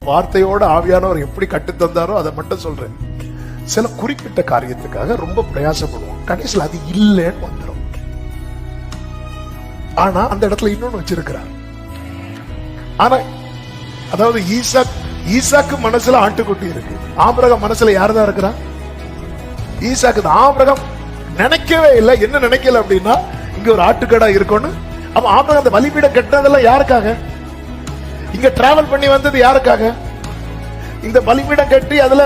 வார்த்தையோட ஆவியானவர் எப்படி கட்டு தந்தாரோ அதை மட்டும் சொல்றேன். சில குறிப்பிட்ட காரியத்துக்காக ரொம்ப பிரயாசப்படுவோம், கடைசியில் அது இல்லைன்னு வந்துடும். ஆனா அந்த இடத்துல இன்னொன்னு வச்சிருக்கிறார். ஆனா அதாவது ஈசாக்கு மனசுல ஆட்டுக்குட்டி இருக்கு, ஆபிரகாம் மனசுல யாருதான் இருக்கிறா? ஈசாக்கு தான். ஆபிரகாம் நினைக்கவே இல்லை. என்ன நினைக்கல அப்படின்னா, இங்க ஒரு ஆட்டுக்கடா இருக்கும்னு. அப்ப ஆபிரகாம் அந்த பலிபீடம் கட்டினதெல்லாம் யாருக்காக? இங்க டிராவல் பண்ணி வந்தது யாருக்காக? இந்த பலிபீடம் கட்டி அதுல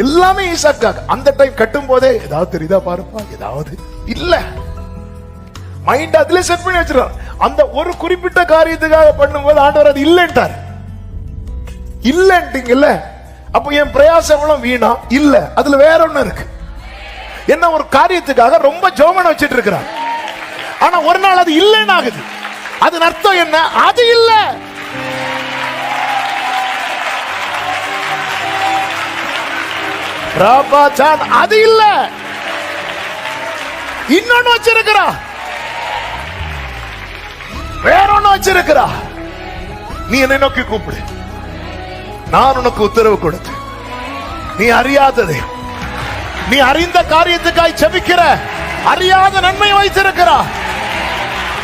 எல்லாமே ஈசாக்காக. அந்த டைம் கட்டும் போதே ஏதாவது தெரியுதா பாருப்பா, ஏதாவது இல்ல, மைண்ட் அதுல செட் பண்ணி வச்சிருக்காரு. அந்த ஒரு குறிப்பிட்ட காரியத்துக்காக பண்ணும்போது ஆண்டவர் அது இல்லைன்ட்டார். இல்லைன்ட்டீங்கல்ல, அப்ப என் பிரயாசம் வீணா இல்ல. அதுல வேற ஒண்ணு இருக்கு. என்ன, ஒரு காரியத்துக்காக ரொம்ப ஜோமன வச்சிட்டு இருக்கிறார், ஆனா ஒரு நாள் அது இல்லைன்னு ஆகுது. அதன் அர்த்தம் என்ன? அது இல்ல. அது இல்ல, இன்னொன்னு வச்சிருக்கிறா, வேற ஒண்ணு வச்சிருக்கிறா. நீ என்னை நோக்கி கூப்பிடு, நான் உனக்கு உத்தரவு கொடுத்து, நீ அறியாததை நீ அறிந்த காரியத்துக்காய் செபிக்கிற, அறியாத நன்மை வைத்திருக்கிறா.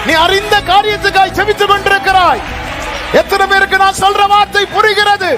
நீ அறிந்த காரியத்துக்காய் செபித்துக் கொண்டிருக்கிறாய். எத்தனை பேருக்கு நான் சொல்ற வார்த்தை புரிகிறது?